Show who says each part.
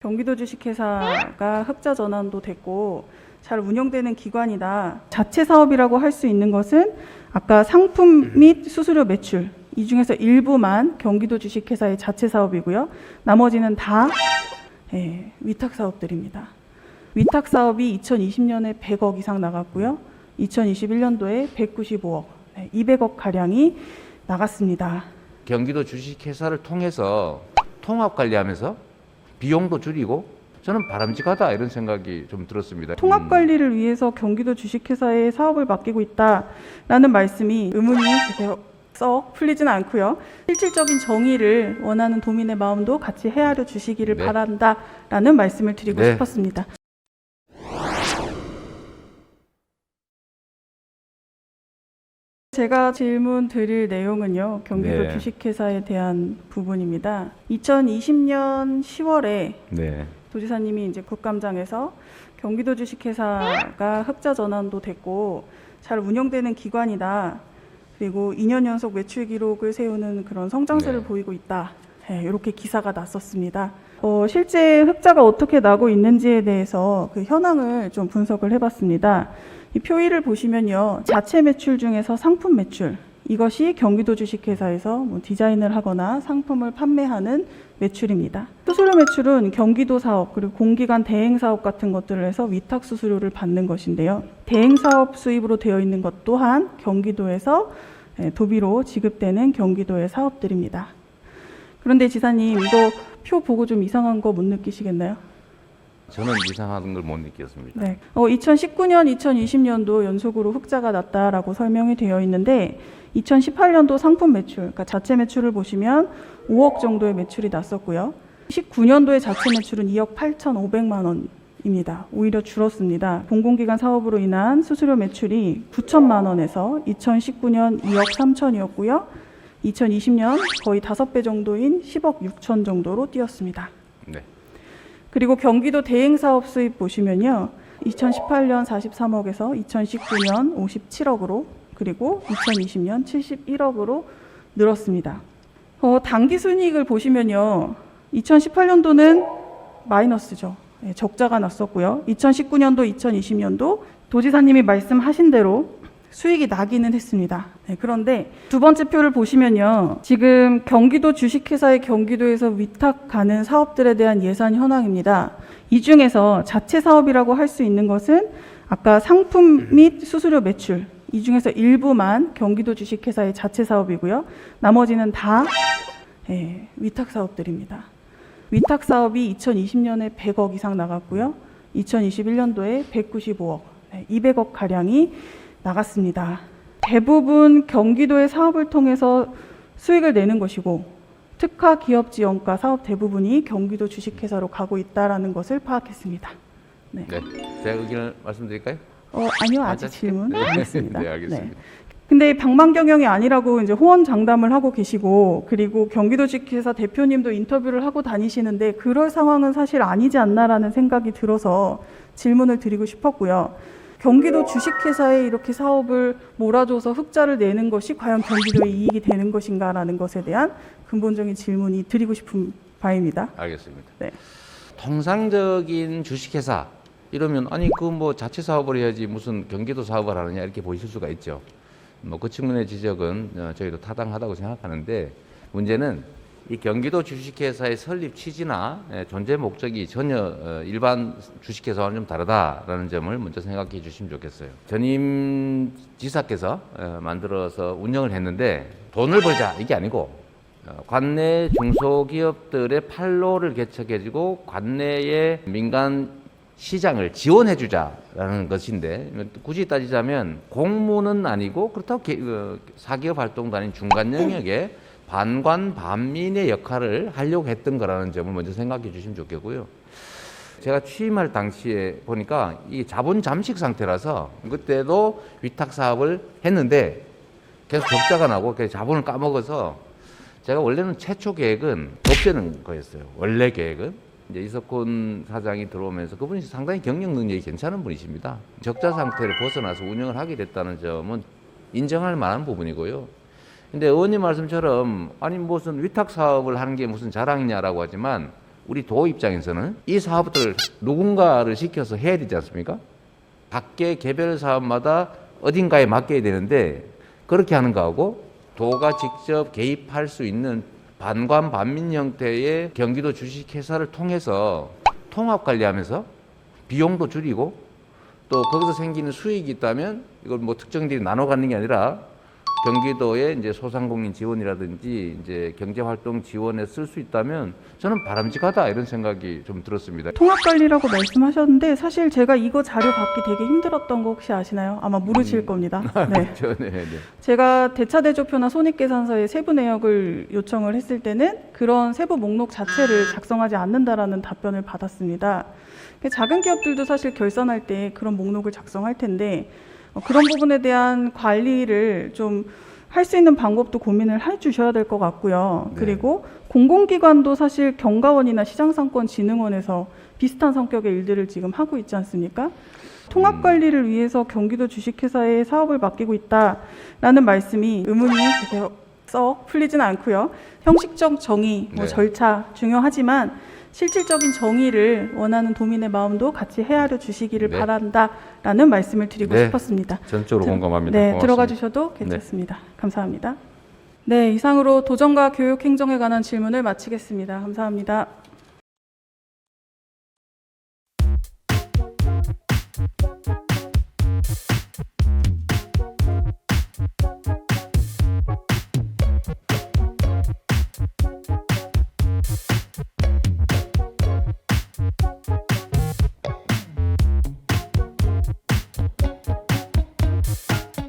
Speaker 1: 경기도 주식회사가 흑자 전환도 됐고 잘 운영되는 기관이다. 자체 사업이라고 할 수 있는 것은 아까 상품 및 수수료 매출 이 중에서 일부만 경기도 주식회사의 자체 사업이고요. 나머지는 다 위탁 사업들입니다. 위탁 사업이 2020년에 100억 이상 나갔고요. 2021년도에 195억, 200억 가량이 나갔습니다.
Speaker 2: 경기도 주식회사를 통해서 통합 관리하면서 비용도 줄이고 저는 바람직하다 이런 생각이 좀 들었습니다.
Speaker 1: 통합 관리를 위해서 경기도 주식회사에 사업을 맡기고 있다라는 말씀이 의문이 썩 풀리진 않고요. 실질적인 정의를 원하는 도민의 마음도 같이 헤아려 주시기를 바란다라는 말씀을 드리고 싶었습니다. 제가 질문 드릴 내용은요. 경기도 주식회사에 대한 부분입니다. 2020년 10월에 도지사님이 이제 국감장에서 경기도 주식회사가 흑자 전환도 됐고 잘 운영되는 기관이다. 그리고 2년 연속 매출 기록을 세우는 그런 성장세를 보이고 있다. 이렇게 기사가 났었습니다. 실제 흑자가 어떻게 나고 있는지에 대해서 그 현황을 좀 분석을 해봤습니다. 이 표의를 보시면요. 자체 매출 중에서 상품 매출, 이것이 경기도 주식회사에서 디자인을 하거나 상품을 판매하는 매출입니다. 수수료 매출은 경기도 사업 그리고 공기관 대행 사업 같은 것들을 해서 위탁 수수료를 받는 것인데요. 대행 사업 수입으로 되어 있는 것 또한 경기도에서 도비로 지급되는 경기도의 사업들입니다. 그런데 지사님, 이거 표 보고 좀 이상한 거 못 느끼시겠나요?
Speaker 2: 저는 이상한 걸 못 느꼈습니다.
Speaker 1: 2019년, 2020년도 연속으로 흑자가 났다라고 설명이 되어 있는데 2018년도 상품 매출, 그러니까 자체 매출을 보시면 5억 정도의 매출이 났었고요. 19년도의 자체 매출은 2억 8,500만 원입니다. 오히려 줄었습니다. 공공기관 사업으로 인한 수수료 매출이 9천만 원에서 2019년 2억 3천이었고요. 2020년 거의 5배 정도인 10억 6천 정도로 뛰었습니다. 그리고 경기도 대행사업 수입 보시면요. 2018년 43억에서 2019년 57억으로 그리고 2020년 71억으로 늘었습니다. 당기순이익을 보시면요. 2018년도는 마이너스죠. 적자가 났었고요. 2019년도, 2020년도 도지사님이 말씀하신 대로 수익이 나기는 했습니다. 그런데 두 번째 표를 보시면요. 지금 경기도 주식회사의 경기도에서 위탁 가는 사업들에 대한 예산 현황입니다. 이 중에서 자체 사업이라고 할 수 있는 것은 아까 상품 및 수수료 매출 이 중에서 일부만 경기도 주식회사의 자체 사업이고요. 나머지는 다 위탁 사업들입니다. 위탁 사업이 2020년에 100억 이상 나갔고요. 2021년도에 195억, 200억 가량이 나갔습니다. 대부분 경기도의 사업을 통해서 수익을 내는 것이고 특화 기업 지원과 사업 대부분이 경기도 주식회사로 가고 있다는 것을 파악했습니다.
Speaker 2: 제 의견을 말씀드릴까요?
Speaker 1: 아니요, 아직 질문 안 했습니다.
Speaker 2: 알겠습니다.
Speaker 1: 근데 방만 경영이 아니라고 이제 호언 장담을 하고 계시고 그리고 경기도 주식회사 대표님도 인터뷰를 하고 다니시는데 그럴 상황은 사실 아니지 않나라는 생각이 들어서 질문을 드리고 싶었고요. 경기도 주식회사에 이렇게 사업을 몰아줘서 흑자를 내는 것이 과연 경기도의 이익이 되는 것인가라는 것에 대한 근본적인 질문이 드리고 싶은 바입니다.
Speaker 2: 알겠습니다. 통상적인 주식회사 이러면 아니 그 뭐 자체 사업을 해야지 무슨 경기도 사업을 하느냐 이렇게 보실 수가 있죠. 그 측면의 지적은 저희도 타당하다고 생각하는데 문제는 이 경기도 주식회사의 설립 취지나 존재 목적이 전혀 일반 주식회사와는 좀 다르다라는 점을 먼저 생각해 주시면 좋겠어요. 전임 지사께서 만들어서 운영을 했는데 돈을 벌자 이게 아니고 관내 중소기업들의 판로를 개척해주고 관내의 민간 시장을 지원해 주자라는 것인데 굳이 따지자면 공무는 아니고 그렇다고 사기업 활동도 아닌 중간 영역에 반관 반민의 역할을 하려고 했던 거라는 점을 먼저 생각해 주시면 좋겠고요. 제가 취임할 당시에 보니까 이 자본 잠식 상태라서 그때도 위탁 사업을 했는데 계속 적자가 나고 자본을 까먹어서 제가 원래는 최초 계획은 없애는 거였어요. 원래 계획은. 이제 이석훈 사장이 들어오면서 그분이 상당히 경영 능력이 괜찮은 분이십니다. 적자 상태를 벗어나서 운영을 하게 됐다는 점은 인정할 만한 부분이고요. 근데 의원님 말씀처럼 아니 무슨 위탁 사업을 하는 게 무슨 자랑이냐라고 하지만 우리 도 입장에서는 이 사업들을 누군가를 시켜서 해야 되지 않습니까? 각계 개별 사업마다 어딘가에 맡겨야 되는데 그렇게 하는 거하고 도가 직접 개입할 수 있는 반관 반민 형태의 경기도 주식회사를 통해서 통합 관리하면서 비용도 줄이고 또 거기서 생기는 수익이 있다면 이걸 뭐 특정들이 나눠 갖는 게 아니라 경기도의 이제 소상공인 지원이라든지 이제 경제활동 지원에 쓸 수 있다면 저는 바람직하다 이런 생각이 좀 들었습니다.
Speaker 1: 통합관리라고 말씀하셨는데 사실 제가 이거 자료 받기 되게 힘들었던 거 혹시 아시나요? 아마 모르실 겁니다. 네.
Speaker 2: 네.
Speaker 1: 제가 대차대조표나 손익계산서에 세부 내역을 요청을 했을 때는 그런 세부 목록 자체를 작성하지 않는다라는 답변을 받았습니다. 작은 기업들도 사실 결산할 때 그런 목록을 작성할 텐데 그런 부분에 대한 관리를 좀 할 수 있는 방법도 고민을 해 주셔야 될 것 같고요.
Speaker 2: 네.
Speaker 1: 그리고 공공기관도 사실 경가원이나 시장상권진흥원에서 비슷한 성격의 일들을 지금 하고 있지 않습니까? 통합 관리를 위해서 경기도 주식회사에 사업을 맡기고 있다라는 말씀이 의문이 이렇게 썩 풀리진 않고요. 형식적 정의,
Speaker 2: 네.
Speaker 1: 절차 중요하지만 실질적인 정의를 원하는 도민의 마음도 같이 헤아려 주시기를
Speaker 2: 네.
Speaker 1: 바란다라는 말씀을 드리고
Speaker 2: 네.
Speaker 1: 싶었습니다.
Speaker 2: 전적으로 공감합니다.
Speaker 1: 네,
Speaker 2: 고맙습니다.
Speaker 1: 들어가 주셔도 괜찮습니다. 감사합니다. 네, 이상으로 도정과 교육 행정에 관한 질문을 마치겠습니다. 감사합니다.